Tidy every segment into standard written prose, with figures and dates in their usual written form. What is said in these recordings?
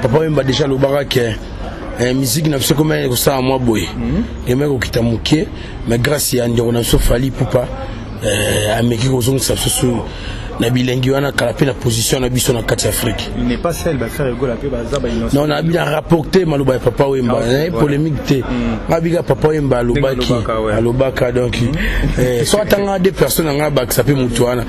Papa Wemba déjà le barak musique n'a pas comment ça moi boy. Et même au kitamuke mais grâce à Ndioko na so fali pupa ameki kozong ça so na bilengi wana kalape la position na biso na kati Afrique. Il n'est pas seul ba faire rigolo la pe baza ba innocent. Non, on a bien rapporté maloba Papa Wemba, polémique té. Mabiga Papa Wemba alobaka donc soit tanga des personnes nga ba ça peut mutu wana.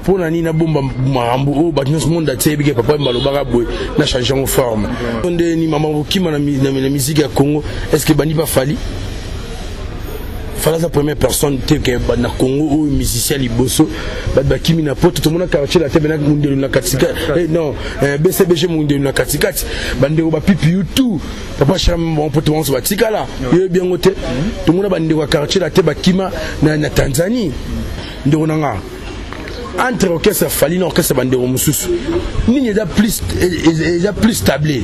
Pour na ni na bomba marambo o ba nyos monde té biga Papa Wemba alobaka boy na changer en forme. Onde ni mama okima na musique ya Congo, est-ce que bani pas fali? Fala la première personne que na Congo ou musicien liboso ba kimi na poto tout le monde a quartier la tebe na mundelo na katika non BCBG mundelo na katika bande ba pipi YouTube papa cham bon poto on se batika là yo bien ngote tout le monde bande ko quartier la tebe kima na Tanzanie ndeko nanga entre orchestre fali na orchestre bande ko mususu nini est plus stable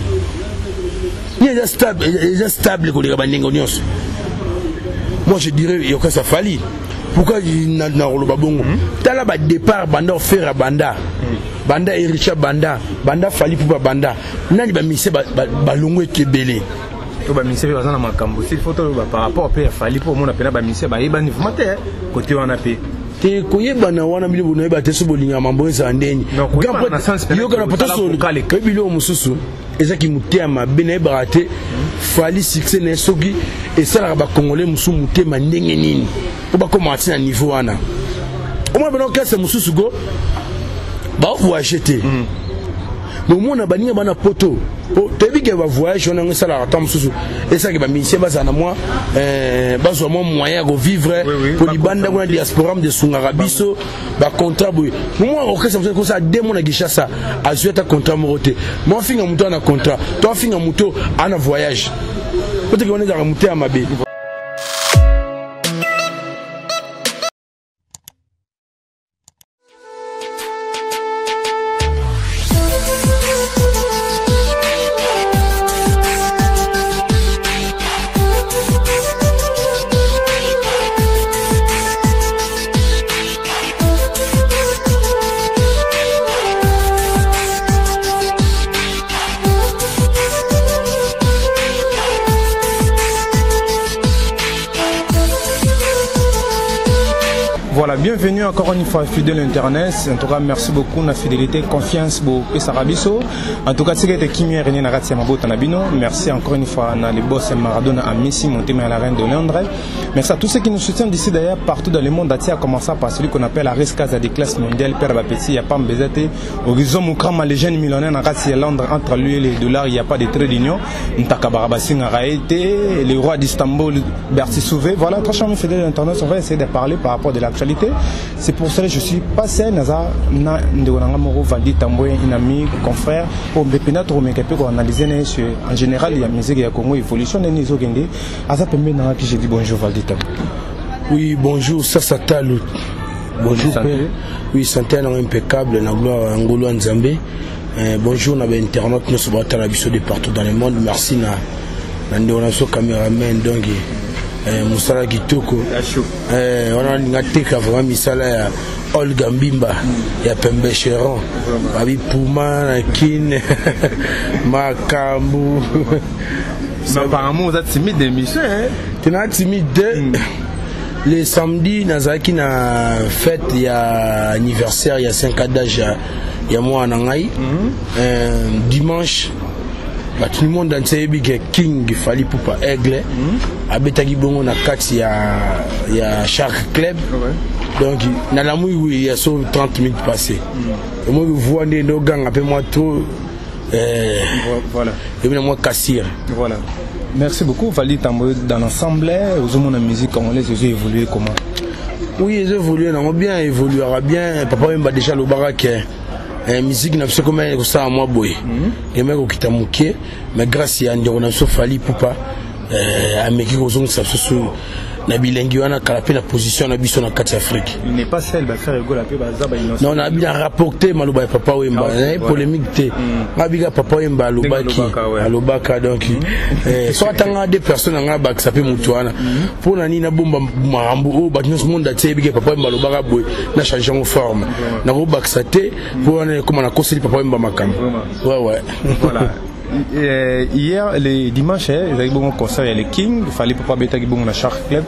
ni est stable ko les bandengo nyonso. Moi je dirais que ça fallait. Pourquoi il n'a pas bon? T'as là départ banda faire banda, banda Ericha banda, banda fallait pour banda. N'a pas mis c'est balongo et belé. Tu vas misser dans un macambo. Si photo par rapport au père fallait pour mon appel à misser bah il va niveau matin côté on a payé. Te koye bana wana mili bono ba teso bolinga mambo za ndeni. Yo kana poto so kale kebilo mususu. Ezaki mutema bene barate fali succès na soki et ça la ba congolais musu mutema ndenge nini. Ko ba commencer na niveau wana. Au moins beno kase mususu go ba voyager te. Donc moi on a banni bana poto. Tebi ke ba voyage on a ça la attend mususu. Et ça ke ba ministère ba na moi bazo mo moyen de vivre pour les bandes de diaspora de Sungarabiso ba contrat boy. Moi on que ça comme ça dès mon agisha ça a joué ta contrat moroté. Moi finga muto na contrat. Toi finga muto en voyage. Peut-être qu'on est dans muté à Mabé. Voilà, bienvenue encore une fois fidèle internet. En tout cas, merci beaucoup na fidélité, confiance et Sarabiso. En tout cas, c'est que Kimi René Naratia Mabota Nabino. Merci encore une fois à les boss Maradona à Messi, monté à la reine de Londres. Merci à tous ceux qui nous soutiennent d'ici d'ailleurs partout dans le monde. À commencer par celui qu'on appelle la Rescasa des classes mondiales, Père Bapeti, il n'y a pas Mbezate. Horizon Moukram, les jeunes millionnaires Naratia Londres, entre lui et les dollars, il n'y a pas de trait d'union. Ntakabarabassing a été, le roi d'Istanbul, Berti Souvé. Voilà, très chers fidèles internet, on va essayer de parler par rapport de l'actualité. C'est pour ça que je suis passé Naza na Ndonamoro Valdi Tamboy, un ami, confrère, pour me pénétrer pour analyser en général il y a musique et Congo évolution et les ogende. Asa pembe na qui j'ai dit bonjour Valdi Tamboy. Oui, bonjour, ça Talou. Bonjour père. Oui, santé impeccable na gloire Ngolo Nzambe. Bonjour na internet nous sur Talabiso de partout dans le monde. Merci na Ndonamso caméraman donc Moussala Kitoko on a ngateka vraiment misala ya Olga Mbimba ya Pembe Cheron Babi Pouma na Kin Makambu. Mais apparemment vous êtes timide d'émission tu n'as timide les samedis nazaki na fête il y a anniversaire il y a 5 ans d'âge il y a moi en Angaï dimanche tout le monde dans ce King il fallait pour pas aigle abetaki bongo na kati ya chaque club donc na la mouille oui il y a 30 minutes passées et moi je vois des gang après moi trop voilà et bien moi cassir voilà. Merci beaucoup Valdi Tamboy dans l'ensemble aux hommes de musique congolaise ils ont évolué comment? Oui ils ont évolué on a bien évolué bien papa Wemba déjà le barak musique n'a pas comment ça moi boy et même au kitamuke mais grâce à Ndioko na so fali pupa ameki kozong ça so na bilengi wana kalape la position na biso na kati Afrique. Il n'est pas seul ba faire rigolo la pe baza ba innocent. Non, on a bien rapporté maloba Papa Wemba polémique té. Mabiga Papa Wemba alobaka donc soit tanga des personnes nga ba ça peut mutu wana. Pour na ni na bomba marambo o ba nyos monde té biga Papa Wemba alobaka boy na changer en forme. Na ko baksa té pour na comment na conseiller Papa Wemba makam. Ouais. Voilà. hier, le dimanche, j'avais bon concert, il y a le King, il fallait pas bêter bon na Shark Club,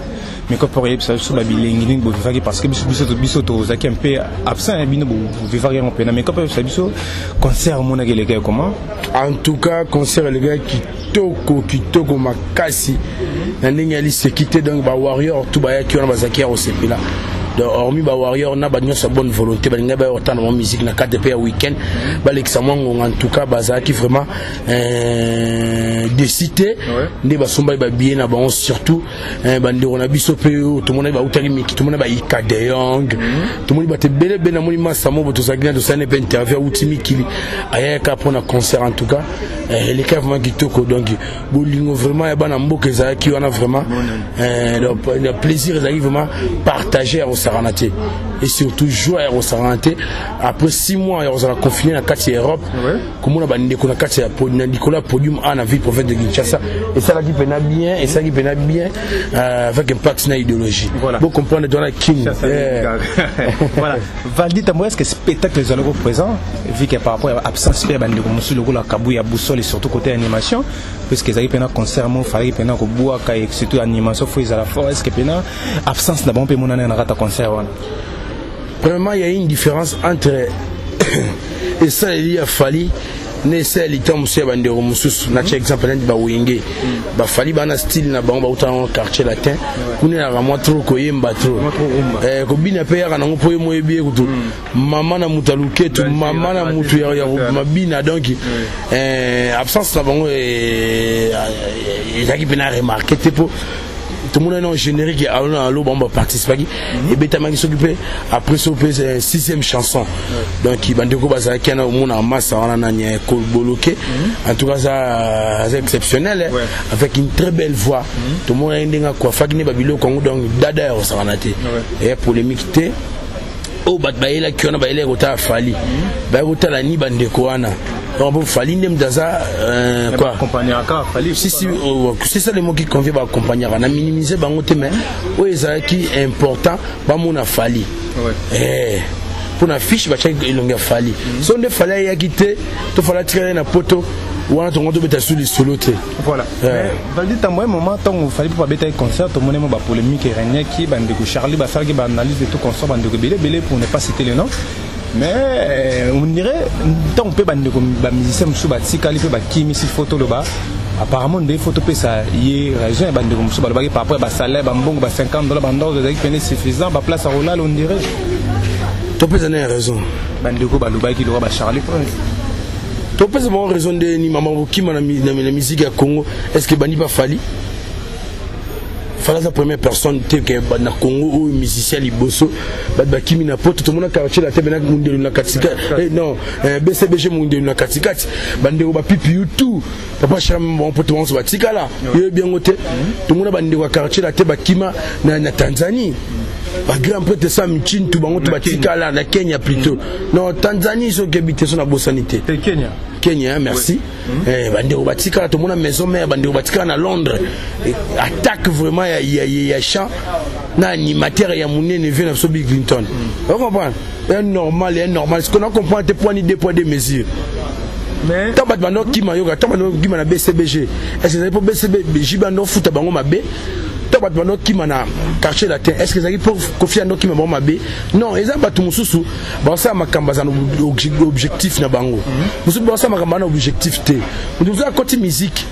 mais quand pour y sur la bilingue, bon parce que biso zaki un peu absent, bino bon vivre un peu, mais quand pour ça biso concert mon les gars comment? En tout cas, concert les gars kitoko makasi, na ndenge ali se quitter donc ba Warrior tout ba qui on ba zaki au sepila. Hormis ba Warrior na ba sa bonne volonté ba nga ba autant de musique na 4 pays week-end ba l'examen en tout cas bazaki vraiment décidé ndi ba somba ba bien na ba surtout ba ndiro na biso pe tout monde ba utaki miki tout monde ba ika de young tout monde ba te bele na monima samo bo to sagna to sane pe interview utimi kili ayaka pour un concert en tout cas les cas vraiment kitoko donc bolingo vraiment ya bana mboka zaki wana vraiment le plaisir ezaki vraiment partager Saranate et surtout jouer au Saranate après 6 mois on a confiné dans 4 Europe comme on a bandé qu'on a 4 Nicolas podium en ville province de Kinshasa et ça qui pena bien et ça qui pena bien avec impact na idéologie pour comprendre dans la King voilà Valdi Tambo est-ce que spectacle les allons présent vu que par rapport à l'absence de bandé comme monsieur le la Kabouya boussole et surtout côté animation parce que ça qui pena concert mon fallait pena ko boaka et surtout animation faut ils à la fois est-ce que pena absence d'abord pe mon année na rata concert. Premièrement, il y a une différence entre et ça il y a fallu ne c'est l'itam monsieur bandero mususu na exemple na ba wenge ba fali bana style na bango ba uta quartier latin kune na ramwa trop koyemba trop ko bina pe ya na ngopo yemo ebie kutu mama na mutaluke tu mama na mutu ya mabina donc absence na bango ezaki pena remarquer te tout le monde est en générique et à l'eau on va participer et Betama qui s'occupe après s'occuper 6e chanson donc il bandeko bazaki na monde en masse on a nanya boloké en tout cas ça c'est exceptionnel avec une très belle voix tout le monde est ndenga quoi fakine babilo Congo donc dada au saranate et polémique té au bat baila qui on a baila kota fali ba kota la ni bandeko wana donc fali ndem daza quoi accompagner aka fali si c'est ça le mot qui convient ba accompagner na minimiser bango te mais o ezaki important ba mona fali pour na fiche ba chak ilonga fali so nde fali ya kité to fala tirer na poto wana to ngoto beta sur les solo te voilà Valdi Tambo moment tant fali pour beta concert to monemo ba polémique régner qui bande ko Charlie ba faire ba analyse de tout concert bande ko belé pour ne pas citer le nom. Mais on dirait tant on peut bande comme musicien sous batika li peut ba kimi si photo le bas apparemment des photos pe ça y raison bande comme sous ba par rapport ba salaire ba mbongo ba $50 ba ndor de peine suffisant ba place à Rola on dirait to pe ça raison bande ko ba luba ki ba Charlie to pe ça raison de ni maman kimi na musique ya Congo est-ce que bani pas fali fala la première personne te que na Congo ou musicien liboso ba kimi na poto to mona quartier la tebe na mundelo na katika non BCBG mundelo na katika bandeko ba pipi YouTube papa cham bon poto on se batika là yo bien ngote to mona bandeko quartier la tebe kima na Tanzanie ba grand prêtre ça michin tout bango to batika là na Kenya plutôt non Tanzanie so gebite so na bosanité Kenya merci bandeko batika to mona maison mère bandeko batika na Londres attaque vraiment ya chant na animateur ya munene vient sur Bill Clinton on comprend est normal ce qu'on a comprend te point ni deux poids deux mesures mais tant bando qui mayoga tant bando qui na BCBG est-ce que pour BCBG bando foot bango mabe tant bando qui na quartier latin est-ce que ça pour confier no qui bango mabe non ils ont batu mususu ba ça makamba za objectif na bango mususu ba ça makamba na objectif te nous a côté musique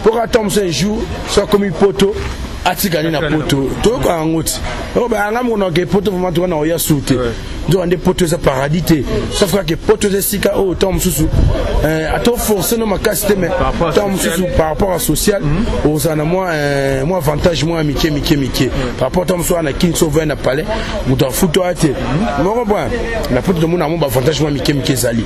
pour attendre un jour soit comme une poteau atikani na poto to ko angoti o ba ngam no ke poto vraiment to na oya souté do ande poto za paradis te sauf que poto za sika o tom susu ato forcer no makasite mais tom susu par rapport à social o ça na moi avantage moi mike par rapport tom so na kin so na palais muto futo ate mo comprend na poto mo na mo avantage moi mike zali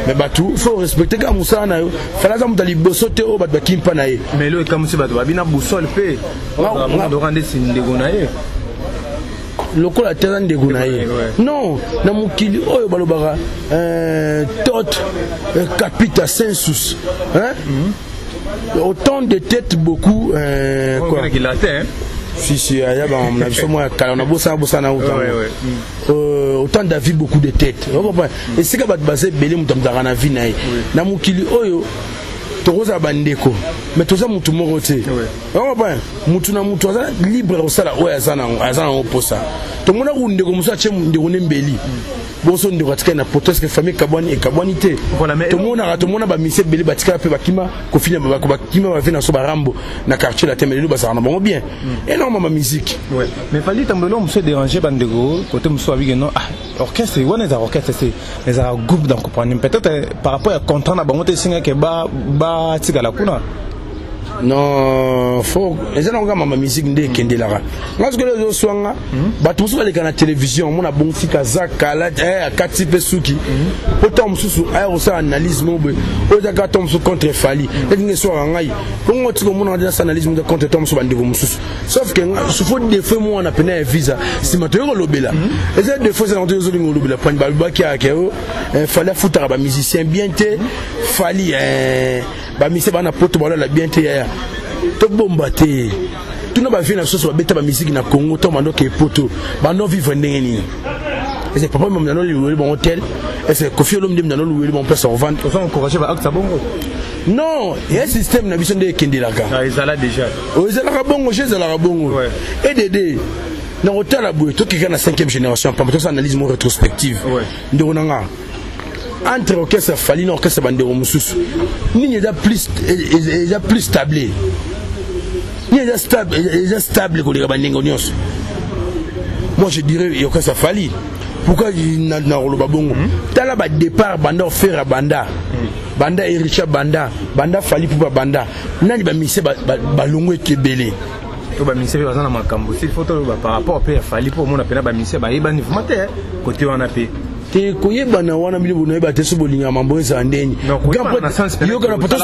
mais batu faut respecter ka musa na yo fala za mutali bosote o bat bakimpa na ye mais lo comme si batu babina boussole pe on doit rendre sindego na ye lokola tena ndego na ye non na mukili oyo balobaka tot capita sensus hein autant de têtes beaucoup quoi Si, il y a autant d'avis, beaucoup de têtes. Et c'est que basé belé mutamdara na vie na ye. Na mukili oyo tokoza bandeko. Mais toza mutu moko te. Mutu na mutu aza libre osala oyo azana oposa. To mona ku ndeko musa che ndeko nembeli. Boso ndeko atika na poteske famille kabwani et kabwanité. To mona ba mise belé batika pe bakima ko fina bakima ba vena so barambo na quartier la temelo basana bon bien. Énormément musique. Ouais. Mais fallait tambelo muso déranger bandeko côté muso avec non orchestre on est orchestre c'est les groupe donc comprendre peut-être par rapport à contrat na bango te singa ke ba tika la kuna. Non, faut. Les gens ont ma musique ndé kendelara. Parce que les soins, bah tout ça les canaux télévision, mon a bon fika zakala, kati pesuki. Autant sous aussi analyse mon bé. Autant qu'à tombe sur contre Fali. Les gens sont en aïe. Comment tu mon a dit analyse mon contre tombe sur bande sous. Sauf que sous faute des fois moi on a peine un visa. Si ma théorie lobela. Les autres des fois c'est l'entrée au lobela. Point balba qui a fallait foutre à musicien bien té. Fali ba mise bana poto bala la bien té. To bombaté tout n'a pas vu na sauce ba musique na Congo to mando ke poto bando vivre ndengeni et c'est papa même dans le bon hôtel et c'est Kofi Olomide dans le bon place en vente faut encourager ba acte bongo non il y a un système na biso de kendelaka ils ala déjà ils ala bongo chez ala bongo et dédé na hôtel la boue to qui na 5e génération pas ça analyse mon rétrospective ndonanga entre orchestre Fali na orchestre bandero mususu ni est plus stable ni est stable que les bandingo nyos. Moi je dirais orchestre Fali pourquoi na roloba bongo tala ba départ banda faire banda et Richard banda Fali pour banda nani ba mise ba longo ekebele to ba mise ba na makambo si photo par rapport à Fali pour mon appel ba mise ba yeba ni fumate côté wana pe te koyeba na wana mili bono yeba te so bolinga mambo eza ndeni yoka na poto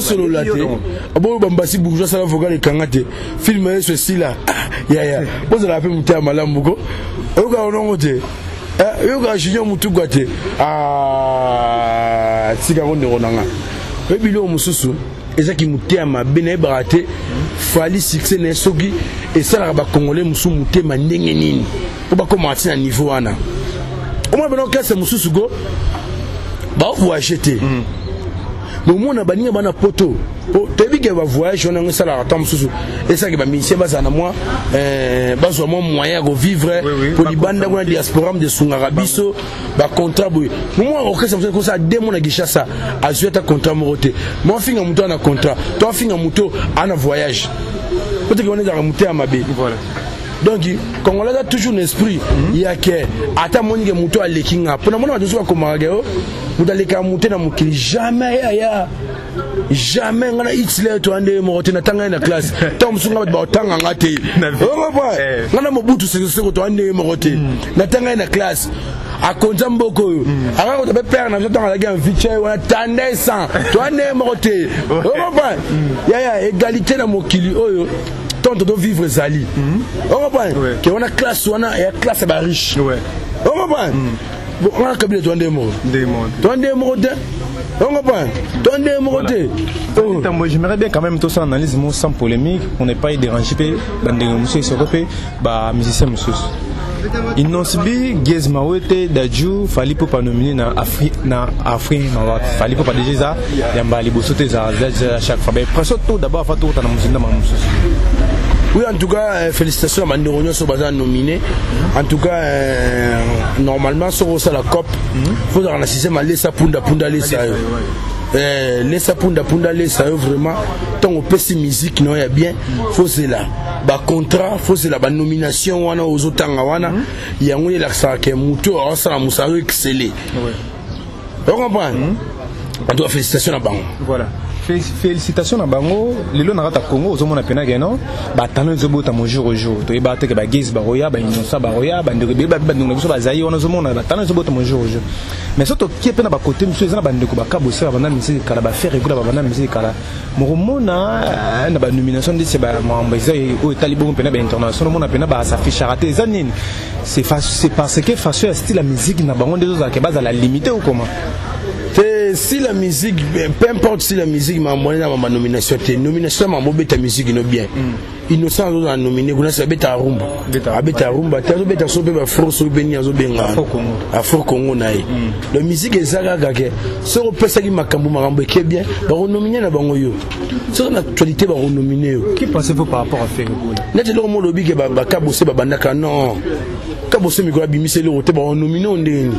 solo la te abo bambasi bourgeois sala vocal le kanga te film yeso sila ya bozo la pe mutia malamu ko yoka onongo te yoka shinyo mutu gwate tika konde konanga ebilo mususu ezaki mutia mabe na ebarate Fali succès na soki esala ba congolais musu mutema ndenge nini ko ba commencer na niveau wana. Au moins, on casse mon sous-go. Bah, vous achetez. Mais au moins, on a banni un poteau. Tu vu qu'elle va voyager, on a un salaire à temps sous. Et ça qui va m'initier, bah, ça n'a moi, bah, soit mon moyen de vivre. Pour les bandes de diaspora de Sungarabiso, bah, contrat, oui. Moi, on casse comme ça, dès mon aguicha ça, à jouer ta contrat moroté. Moi, fin un mouton en contrat. Toi, fin un mouton en voyage. Peut-être qu'on est dans un mouton à ma baie. Voilà. Donc, quand on a toujours un esprit, il y a que, à mon niveau, mouton à l'ékinga. Pour le moment, on a comme Maragao, vous allez qu'à monter dans mon kili. Jamais, jamais, on a Hitler, tu as des morts, na tanga na classe. Tom Sunga, ba tanga ngate. On a mon bout, tu sais, tu as des morts, na tanga na classe. À Konzamboko, alors on a peur, on a dans la guerre, vite, on a tendance, tu as des morts. Il y a égalité dans mon kili. On doit vivre Zali. On comprend que on a classe, on a classe à riche. On comprend. On a câblé toi des mots. Toi des mots. On comprend. Toi des mots. J'aimerais bien quand même tout ça analyse sans polémique. On n'est pas dérangé. Bandingo monsieur s'occuper. Bah musicien monsieur. Inosbi Gez Mawete Daju Fali pour pas nominer na Afrique Mawat Fali pour pas déjà ça yamba libosote za chaque fois mais presque tout d'abord fa tout na musique na mamusu. Oui, en tout cas, félicitations à Mandéronio sur Bazar nominé. En tout cas, normalement, sur la COP, il faut dans la système aller ça punda laisser. Laisse punda laisser vraiment. Tant au PC musique, non, il y a bien. Faut c'est là. Bah contrat, faut c'est là. Bah nomination, wana aux autres wana. Il y a un là ça qui est muto, ça la moussarou excellé. On comprend. En tout cas, félicitations à Bango. Voilà. Félicitations à Bango. Lilo Narata Congo, aux hommes à Penagano, Batano Zobota mon jour au jour. Tu es battu avec Giz Baroya, Binosa Baroya, Bandurbi, Bandungo Bazaï, on a Zomona, Batano Zobota mon jour au jour. Mais surtout, qui est peine à côté, monsieur Zana Bandeko Bakabo, c'est la musique, Kalaba faire réguler la musique. Moromona, la nomination de ces Mambazaï, ou Talibon Penaba International, mon appena sa fiche à rater Zanine. C'est parce que face à style la musique n'a pas de choses à la limiter ou comment? Si la musique, peu importe si la musique m'a amené dans ma nomination, nomination m'a amené ta musique non bien. Innocent a nominé, vous savez, beta rumba. Beta rumba, t'as beta sobe ba France ou beni azo benga. Afro Congo naï. La musique est zaga gage. Si on peut ça qui m'a cambo marambo qui est bien, bah on nomine na bango yo. Sur l'actualité bah on nomine. Qui pensez-vous par rapport à Ferry Goula? Net le mo lobby que ba kabose ba bandaka non. Kabose mi ko abimise le rote ba on nomine on ndeni.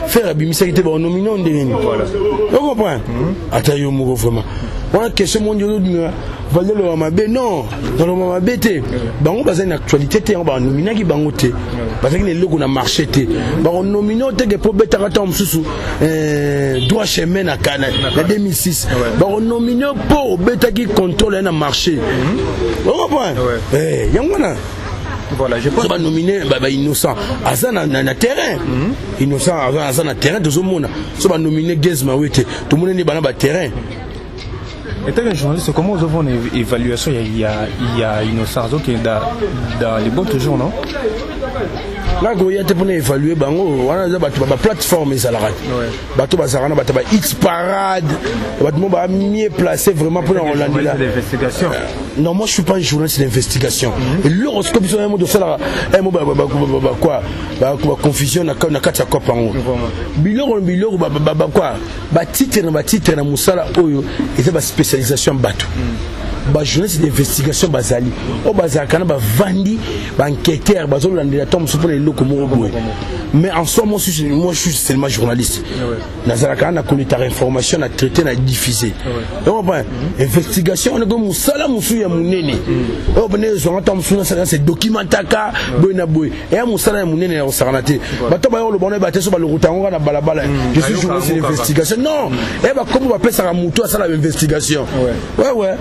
Faire abimise qui te ba on nomine on ndeni. Voilà. Vous comprenez? Attends yo mo vraiment. Voilà question mondiale de Valder le Mamabe non dans le Mamabe té bango baza une actualité on va nominer qui bango té parce que les logos na marché té on nominer té que pour beta kata msusu droit chemin na Kana en 2006 on nominer pour beta qui contrôle na marché vous comprenez yangwana. Voilà, je pense. On va nominer Innocent. Azan na terrain. Innocent Azan na terrain de Zomona. On va nominer Gezma Wete. Tout le monde est dans le terrain. Étant un journaliste, comment vous avez une évaluation? Il y a Innocent qui est dans les bons toujours, non? Là, il y a pour évaluer, on a des plateformes, bateau bazarana, bateau X parade, bateau mieux placé vraiment pour Hollande là. Non, moi je suis pas un journaliste d'investigation. Et l'horoscope ils ont un mot de ça, un mot quoi, confusion na kati quoi par an. Biloro quoi, titre na musala oyo, et c'est ma spécialisation bateau. Ba journaliste d'investigation bazali o bazakana ba vandi ba enquêteur ba zolo landela tom sur les locaux mais en soi moi je suis seulement journaliste nazalaka na connaître information na traiter na diffuser donc investigation on est comme musala musu ya munene o bene zo ngata musuna ça c'est documentaka boina boy et musala ya munene ya osarnate bato ba yo le bonne ba teso ba le rutango na balabala je suis journaliste d'investigation non et ba comme ba pesa ka mutu ça la investigation ouais.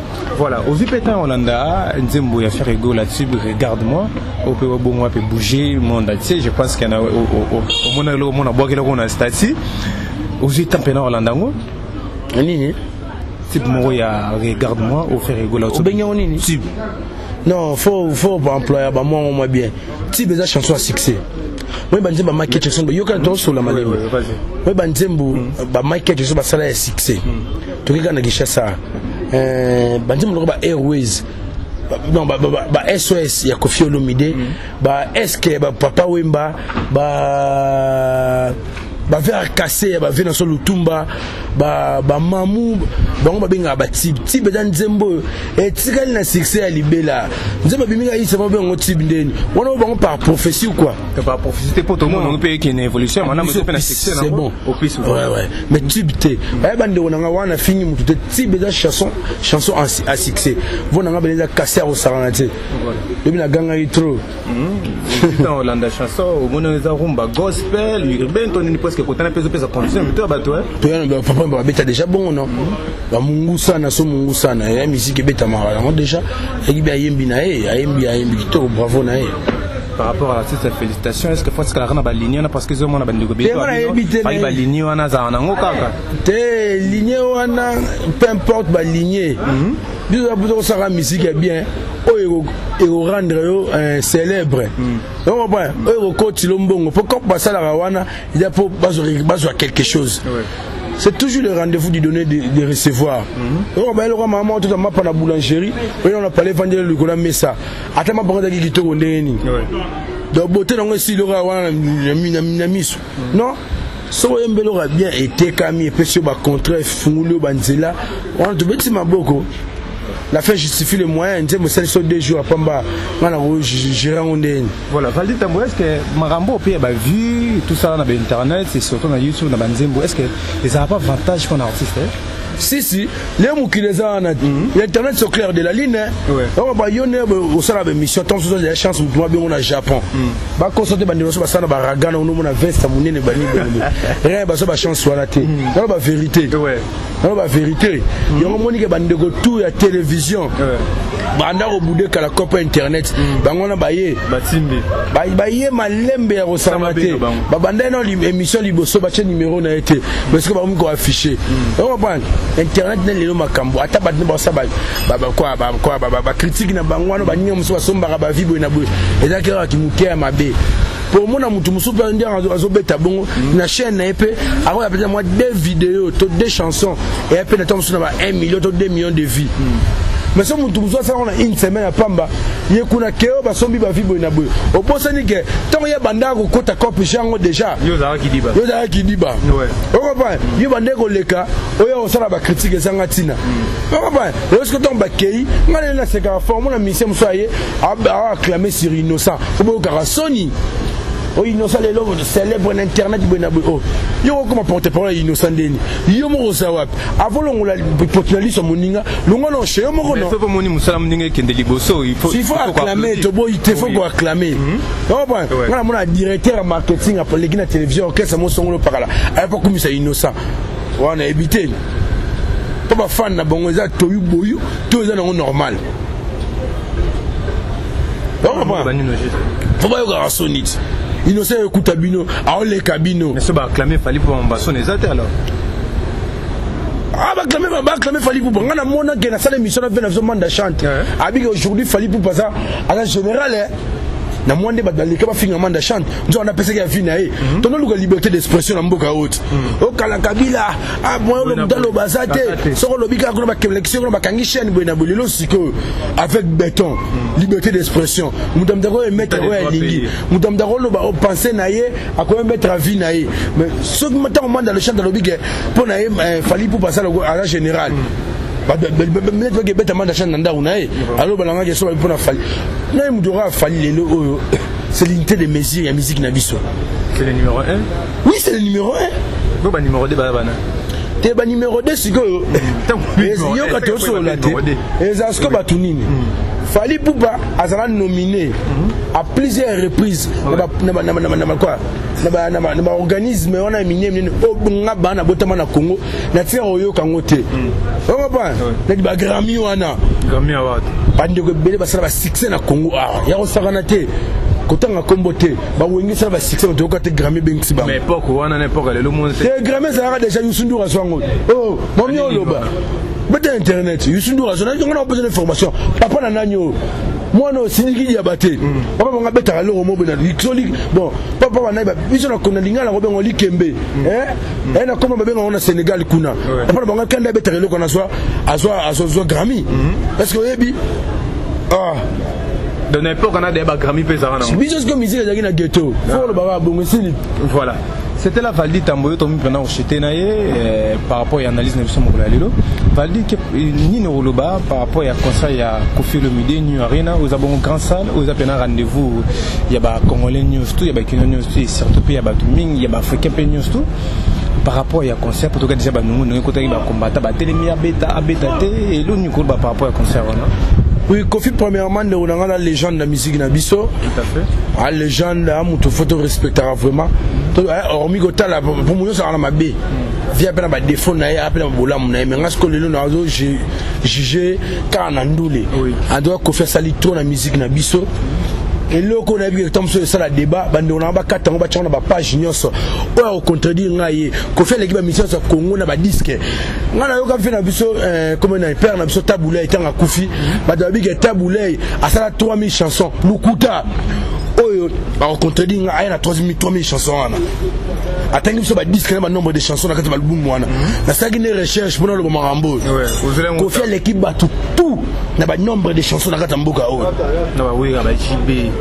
Voilà, aux Upétins Hollanda, Nzembo a fait rigolo là-dessus, regarde-moi, au peu bon moi peut bouger, mon entier, je pense qu'il y en a au monde a boire qu'on a stati. Aux Upétins Hollanda, nini? Type moi ya regarde-moi, au fait rigolo là-dessus. Benga nini? Type. Non, faut employer bah moi on m'a bien. Type déjà chanson à succès. Moi banze ba market chanson ba yoka to so la malema. Moi banze mbo ba market chanson ba sala ya succès. To kika na gisha ça. Banze mbo ba Airways. Non ba SOS ya Koffi Olomide, ba SK ba Papa Wemba, ba vers cassé ba vena so lutumba ba mamu bango babenga ba tibe dans Nzembo et tikali na succès à libela Nzembo biminga yi sama bengo tibe ndeni wana bango par prophétie ou quoi par prophétie pour tout le monde on peut qu'il y ait une évolution on a besoin de succès c'est bon ouais mais tibe té ba bande wana wana fini mutu té tibe da chanson à succès vona nga benza cassé au saranate depuis la ganga yi trop dans Hollande chanson au monde za rumba gospel urbain ton ni presque quand on a pesa condition mais toi bateau papa ba beta déjà bon non ba mungu sana so mungu sana ya musique beta mara déjà et bien yembi na yembi to bravo na par rapport à cette félicitation est-ce que faut que la rana ba ligne parce que on a ba ndeko beto ba ligne wana za na ngokaka te ligne wana peu importe ba ligne nous avons ça la musique est bien et rendre célèbre donc bon au côté lombongo pourquoi passer la wana il y a pour besoin quelque chose c'est toujours le rendez-vous du donner de recevoir donc ben le maman tout ma pas na boulangerie on a parlé vendre le cola mais ça attends ma prendre qui to ndeni donc beauté donc si le wana na miso non so embelo a bien été kami et sur ba contrat fungulu banzela on te beti maboko. La fin justifie les moyens. Nous sommes 2 jours à Pamba. Voilà, Valdi Tambo, est-ce que Marambo a vu tout ça dans Internet et surtout dans YouTube, dans Banzembo, est-ce que les n'ont pas avantage pour un artiste? Si, les mots qui les ont, l'Internet c'est clair de la ligne. On va y aller au sein de la mission, tant que vous avez la chance, vous pouvez aller au Japon. Bah, constater que nous sommes à Ragana, nous avons veste à Mouni, nous rien, bah, ça va chance soit raté. C'est la vérité. C'est la vérité. Il y a un monde qui a des retours à la télévision. Banda au bout de la COP Internet. Bangona baye. Baye malembe ya rosamate. Banda non l'émission liboso bache numéro na été. Parce que ba mu ko afficher. On va Internet na lelo makambo. Ata ba sa ba critique na bangwana ba nyom so ba somba ba vibo na bo. Ezakira ki muke mabe. pour mon amutu musupa ndia azobeta bongo na chaîne na épée avant peut-être moi 2 vidéos 2 chansons et après na tombe sur 1 million 2 millions de vues. Mais si on a une semaine à Pamba, il y a une keo ba sombi ba fibo na boy. Au poste ni que tant y a banda ko kota kopi jango déjà. Yo za ki diba. Ouais. On comprend. Yo banda ko leka, oyo osala ba critique zanga tina. On comprend. Lorsque ton ba kei, ngale na seka forme na mission msoye a acclamer sur innocent. Faut ka Sony. Oh innocent les lots célèbre internet bonaboy. Oh. Yo comment porter parole innocent deni. Yo mo sawa. Avant on la potentialité sur moninga, longo non chez yo mo non. Mais faut pas moni musala moninga kende liboso, il faut acclamer, to boy il faut quoi acclamer. On prend. On a mon directeur marketing à l'équipe de télévision que ça mo songolo par là. À l'époque comme ça innocent. On a évité. Pas fan na bongo za to yu boyu, to za non normal. On prend. Faut pas yo garçonnite. Innocent écoute bino à les cabino mais ce va acclamer fallait pour ambassade les athées alors ah bah acclamer fallait pour ngana mona que na salle émission na 29 manda chante abi aujourd'hui fallait pour passer à la générale na mwande ba dalika ba finga manda chante ndio na pesa ya vina tono luka liberté d'expression na mboka haute o kala kabila ah moi lo mdalo bazate soko lobika ko ba élection ko ba kangi chaîne boina bolelo siko avec béton liberté d'expression mudam dako mettre ko lingi mudam dako lo ba penser na ye akoy mettre vie na ye mais ce que maintenant manda le chante lobika pour na fali pour passer à la générale c'est l'unité de mesure et musique Nabiso. C'est le numéro 1. Oui, c'est le numéro 1. Bon, bah, numéro 2, bah, t'es bah, numéro 2, c'est que. Fali Poupa a été nominé à plusieurs reprises. Dans organisme on a miné au Bana Botamana Congo, na tient au Kangote. On va pas. Na Grammy wana. Grammy Award. Bande ko bele basala ba succès na Congo. Ah, ya ko sakanate. Kotanga kombote. Ba wengi sala ba succès to ko te Grammy bengsi ba. Mais époque wana na époque le monde. C'est Grammy ça a déjà Youssou Razwango. Oh, mon yo loba. Bête internet, Youssou Razwango, on a besoin d'informations. Papa na nanyo. Moi non, c'est qui a battu. Papa m'a bête à l'euro mobile. Bon, papa m'a naïba. Ils sont qu'on a l'ingénieur à Robin Oli Kembe. Et na comment bien on a Sénégal kuna. Papa m'a quand a bête à l'euro qu'on a soit Grammy. Parce que Ebi. Ah. De n'importe on a des Grammy pesant. C'est juste comme ils disent dans ghetto. Faut le baba bon c'est. Voilà. C'était la Valdi Tamboyo Tomi pendant chez Naye par rapport à l'analyse de Nelson Mokolalo. Valdi ni Noroloba par rapport à conseil à Kofi Olomide New Arena aux abons grand salle aux appels rendez-vous il y a ba Congolais News tout il y a ba Kino News tout surtout il y a ba Tuming il y a ba Africain News tout par rapport à concert pour tout cas déjà ba nous côté ba combattre ba télémia bêta et l'autre nous par rapport à concert là. Oui, Kofi premièrement de la légende de la musique Nabiso. Tout à fait. La légende là, mon photo respectera vraiment. Hormis que là, pour moi ça ma bé. Via peine à défaut na après bola mon mais ngas ko lelo na zo juger quand on ndoulé. On doit Kofi sali trop la musique Nabiso. Et là qu'on a vu comme ça la débat bande on a ba 4 ans ba tchana ba page nyonso o au contredire ngai ko fait l'équipe mission sur Congo na ba disque ngana yo ka fait na biso comme na père na biso taboulay tanga Kofi ba dabi ke taboulay a sala 3000 chansons lukuta oyo ba contredire ngai na 3000 chansons ana atangi biso ba disque na nombre de chansons na kati ba album wana na sagi ne recherche pour le Marambo ko fait l'équipe ba tout na ba nombre de chansons na kati mboka o na ba oui ba JB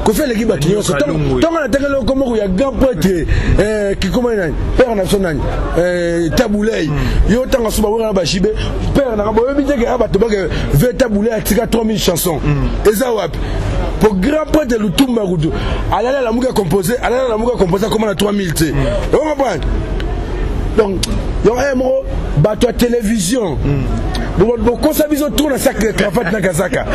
Kofi l'équipe battu tant on a télé comme il y a grand poète qui comment il père national taboulay yo tant on se bat ba JB père na ba bi teke aba to ba ve taboulay atika 3000 chansons eza wap pour grand poète le Tumba Rudu alala la muka composer comme na 3000 tu on comprend donc yo aimo bato à télévision bon quand ça vise autour de ça cravate na kazaka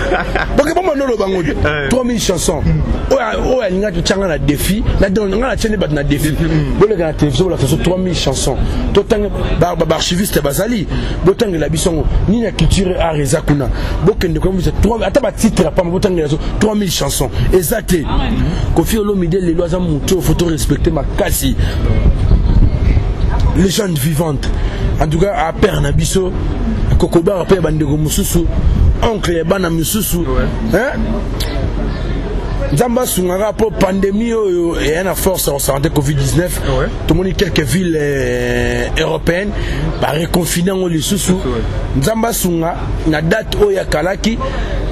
donc bon manolo bango 3000 chansons oh elle n'a tchanga na défi na don na tchene bat na défi bon le gars télévision la façon 3000 chansons to tang ba archiviste bazali bo tang la bisongo ni na culture art ezakuna bo kende comme vous 3 ata ba titre pas bo tang la 3000 chansons exact Kofi Olomide les lois amuto photo respecter ma kasi légende vivante en tout cas à père Nabiso Kokoba après bandego mususu oncle bana mususu hein Nzamba Sungara pour pandémie et une force en santé Covid-19. Tout le monde quelques villes européennes par reconfinement les sous. Nzamba Sunga na date où ya kalaki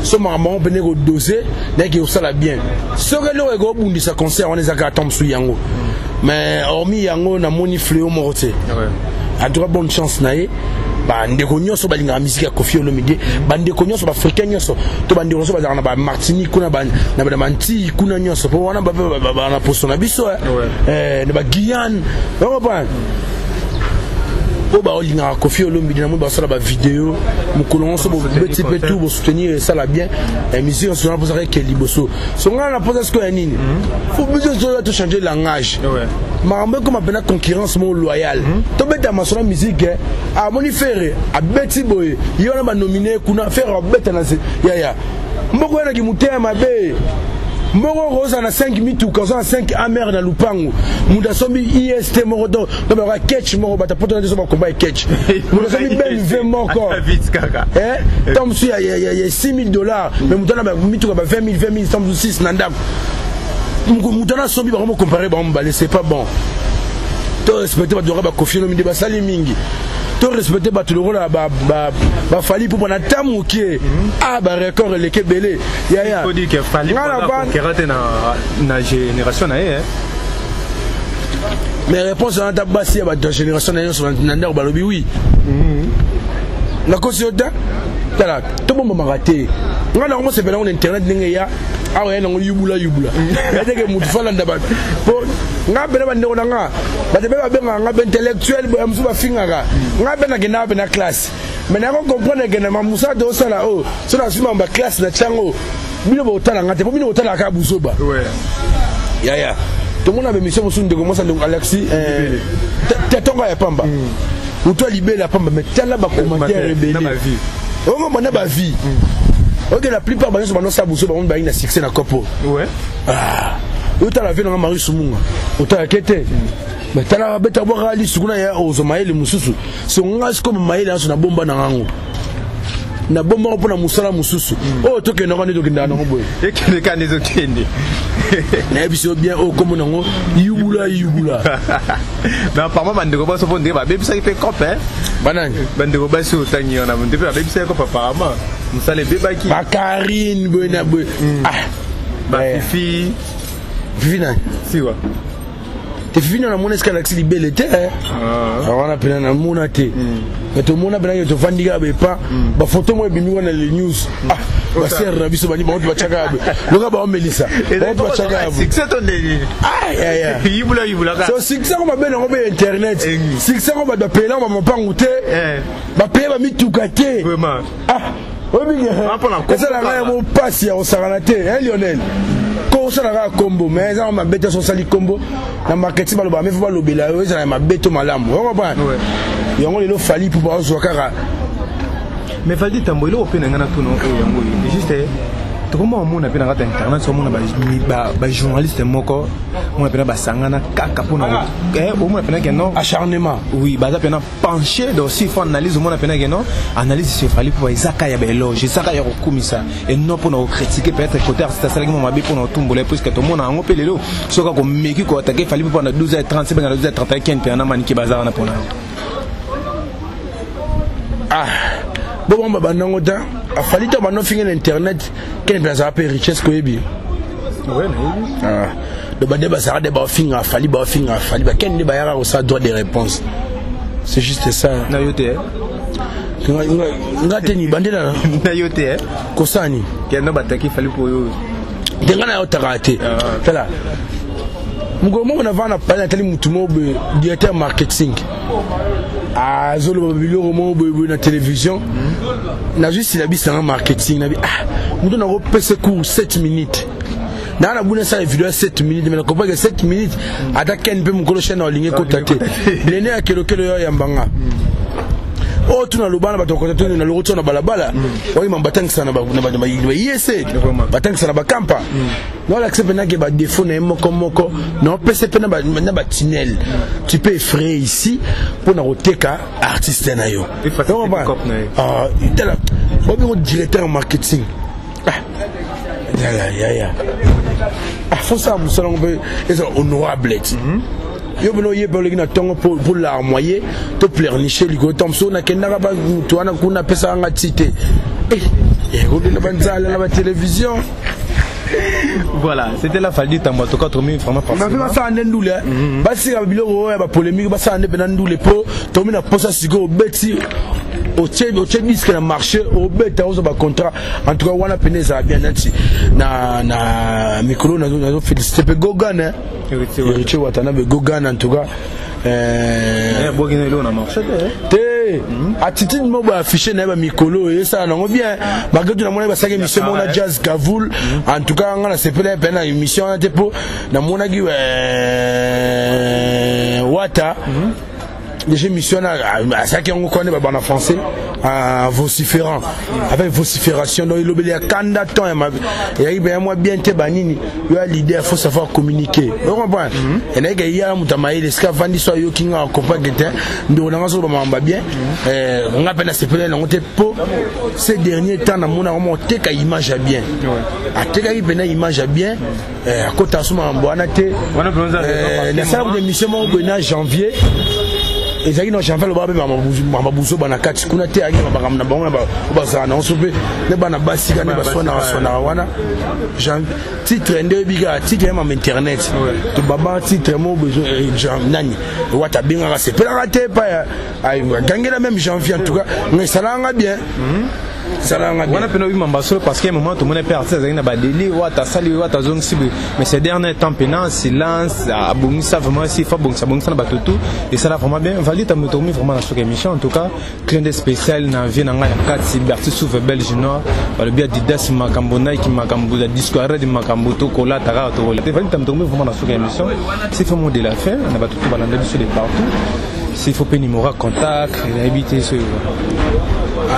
so maman venir au doser dès que ça la bien. Ce que le ego bundi sa concert on les a gâtés sous yango. Mais hormis yango na moni fléau morté. A droit bonne chance naé. Bande konyoso balinga musique ya Koffi Olomide bande konyoso ba africain nyoso to bande konyoso ba na ba Martinique kuna ba na ba Manti kuna nyoso po wana ba na poso na biso ne ba Guyane ba po ba olinga Koffi Olomide na mo ba sala ba vidéo mu kolonso bo petit peu tout bo soutenir ça la bien et musique on se rend poser que liboso so ngana poser ce que nini faut besoin de changer de langage Marambe comme appelle concurrence mon loyal. To beta masona musique a moni faire a beti boy. Yo na ba nominé kuna faire beta na ya. Mboko na ki mutema be. Mboko rosa na 5000 tu kaza 5 amer na lupango. Muda sombi IST morodo. To ba catch moro bata poto na so ba combat catch. Muda sombi ben 20 moko. Vite kaka. Tom su ya $6000 mais mutana ba mitu ba 20000 tom 6 nandam. Moutana sombi ba vraiment comparer ba mbalé c'est pas bon. To respecter ba dora ba Koffi Olomide ba sali mingi. To respecter ba tout le rôle ba fali pour na tamu qui ba record le kebele. Ya. Il faut dire que fali pour rater na génération na Mais réponse à ta basi ba génération na sur na ba lobi oui. La cosiota tala to bon ma raté. Ngana ko se bela on internet ndenge ya awa yana yubula yadeke mutu fala ndaba po ngabe na bande onanga batebe ba benga ngabe intellectuel bo amsu ba fingaka ngabe na gena na classe mais na ko comprendre que na mamusa do sala o so na sima ba classe na chango bino bo tala ngate po bino bo tala ka busoba ya to mona be mission musu ndeko mosa ndeko Alexis tetonga ya pamba uto libela pamba mais tala ba commentaire rebelle na ma vie o mo na ba vie. Ok, la plupart des gens qui ont un succès dans le copo. Ouais. Ah. Tu as la vie dans Marie Soumunga. Tu as la quête. Mais tu as la bête à boire à l'issue. Tu as la mususu. C'est un gars comme Maïl dans une bombe dans l'angle. Na bomba pour na musala mususu. Oh, tu que n'aura ni de kinda n'aura boy. Et que les cannes ont tienné. Na biso bien oh comme n'ango yubula. Mais apparemment bande ko ba so fondé ba bébé ça il fait copain. Banane. Bande ko ba so tangi on a monté ba bébé ça ko apparemment. Musale bébé qui. Ba Karine boyna boy. Ah. Ba Fifi. Fifi na. Si wa. Te Fifi na mona ska Alexis libele te. Ah. On a pena na mona te. Mais tout le monde a bien te vandiga be pas. Ba photo mo bimi wana les news. Ah. Ba ser na biso bani ba on ba chaka. Loka ba on melisa. On ba chaka. Succès ton délire. Ah ya. Yibula. So succès ko ba ben on be internet. Succès ko ba do pela ba mo pangoute. Ba pela ba mitukate. Vraiment. Ah. Obi. Ça la ga mo passe ya o saranate, hein Lionel. Ko ça la ga combo mais ça on ma bête son sali combo. Na marketing ba lo ba me faut ba lo bela, ça ma bête malamu. On va pas. Il y a un fali pour pouvoir jouer à mais Valdi Tambo il est open ngana tout non juste comment on a bien raté internet sur mon ba journaliste moko on a bien ba sangana kaka pour na on a bien que non acharnement oui ba ça penché dans si faut analyse on a bien que non analyse sur fali pour Isaka ya beloge Isaka ya kokumisa et non pour nous critiquer peut-être côté c'est ça qui m'a bien pour nous tomber puisque tout le monde a ngopé lelo so ka ko meki ko attaquer fali pour na 12h30 na 12h35 pe na maniki bazar na pour na ah bon bah non autant a fallu que maintenant finir l'internet quelle place a peu richesse que yebi ouais ah le bande bazar de ba finir a fallu ba quel ne ba yara au ça droit de réponse c'est juste ça na yote ngate ni bande là na yote kosani quel no bataki fallu pour yo dengana yo tarate voilà mugomo on va na parler tali mutumo directeur marketing à zolo biloko mo boy na télévision na juste la bise en marketing na bi ah muto na repese cours 7 minutes na na buna sa vidéo 7 minutes mais na comprendre que 7 minutes attaquer un peu mon chaîne en ligne kotate lene ya kelo yo yambanga oh tu na lobana ba tokota tu na lokoto na balabala oyi mambatangisa na ba yese batangisa na ba kampa non l'accepte na ke ba défaut na moko non pese pe na ba tinel tu peux effrayer ici pour na roteka artiste na yo ah tela obi ko directeur marketing ah ya faut ça musalon be est honorable. Yo bino ye bolo gina tongo pour l'armoyer to pleurnicher ligo tomso na kenaka ba to ana kuna pesa nga tite. Et on a la télévision. Voilà, c'était la Faldi Tambo, en tout cas, vraiment on a vu ça en Ndoulé. Basi a bilo ba polémique, basi en Ndoulé po, to mina posa sigo beti au Tchébis qui a marché au beta au contrat. En tout cas, on a peine ça bien nanti. Na micro na félicité pe Gogan hein. Héritier Watanabe Gogan en tout cas. Attitude mo ba afficher na ba mikolo et ça non bien bagatu na mona ba saka émission mona jazz Kavoul en tout cas ngana sepela pena émission na tepo na mona gi wata déjà émission na ça qui on connaît ba en français vociférant avec vocifération donc il obéit à candidat et il ben moi bien te banini yo l'idée faut savoir communiquer vous comprenez et là il y a mutamaï les scavandi so yo kinga accompagner ndo na ngaso ba bien on appelle à sepela na ngote po ces derniers temps na mona monter ka image bien a te ka ibena image bien à côté asuma mbwana te na ça de mission mo bena janvier et ça qui n'ont jamais le bas ma bouso banakati kuna te angi na bango ba ça na osobe ne bana basika ne basona wana titre ndé biga titre ma internet to baba titre mo besoin nani wata binga c'est pas raté pas gagner la même janvier en tout cas mais ça l'a bien on a peine eu mambasso parce qu'à un moment tout le monde est parti dans ba délai wata sali wata zone cible mais ces derniers temps pendant silence abongisa vraiment si faut bon ça na batutu et ça là vraiment bien valide ta motomi vraiment dans cette émission en tout cas client spécial na vie na ngaya 4 Berti Souve Belge Nord par le biais d'Idas Makambona qui makambo la discours de makambo to kola tara to valide ta motomi vraiment dans cette émission c'est vraiment de la fin on a batutu balanda sur les partout s'il faut pas numéro contact éviter ce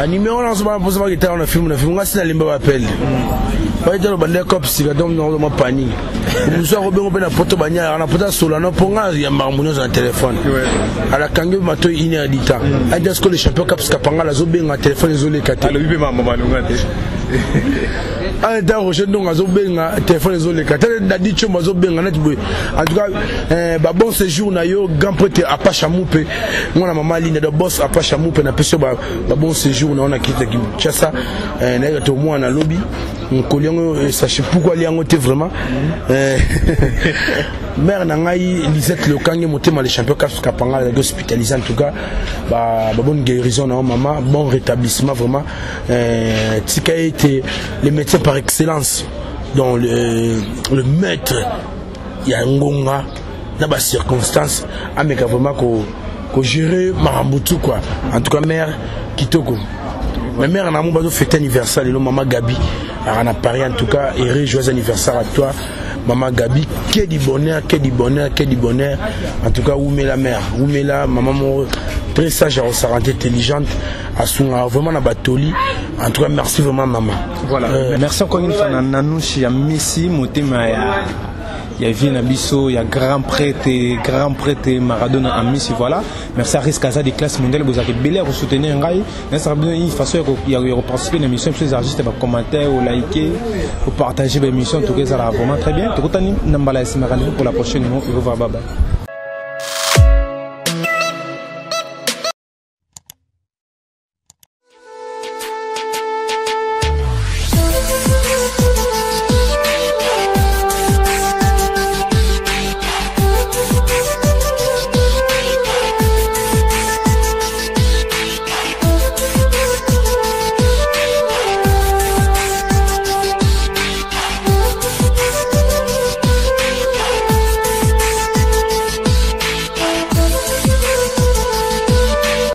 numéro là on pose pas guitare on a film ngasi na limba appel ba ita lo bande cop sika donc non mo panique nous so robe ngopena poto banya na poto solo na ponga ya marmonio sur téléphone ala kangi mato ina dita a dit que le champion cap ska panga la zo benga téléphone zo le kate alors bibe mama malunga te en temps rocher donc zo benga téléphone zo le kate na dit chomba zo benga net boy en tout cas ba bon séjour na yo grand prêtre a pas chamoupe ngona mama ligne de boss a pas chamoupe na peso ba bon séjour na on a quitté Kinshasa na to moi na lobby on colliongo sachez pourquoi li angote vraiment mère nangai Lisette le kangi motema les champions kapanga hospitalisé en tout cas ba bonne guérison na maman bon rétablissement vraiment tika était les médecins par excellence dont le maître ya ngonga na ba circonstances ameka vraiment ko gérer marambutu quoi en tout cas mère kitoko ma mère n'a pas fêté anniversaire le maman Gabi on a Paris en tout cas et joyeux anniversaire à toi maman Gabi que du bonheur en tout cas où met la mère où met la maman très sage à sa rentrée intelligente à son vraiment la batoli en tout cas merci vraiment maman voilà merci encore une fois nanouchi à Messi motema il y a Vinabiso, il y a grand prêtre Maradona en Messi, voilà. Merci à Riskaza des classes mondiales, vous avez belé à soutenir un gars. Il faut participer à l'émission, plus artistes, commenter, ou liker, ou partager l'émission, tout ça va vraiment très bien. Tout le temps, pour la prochaine, bye bye.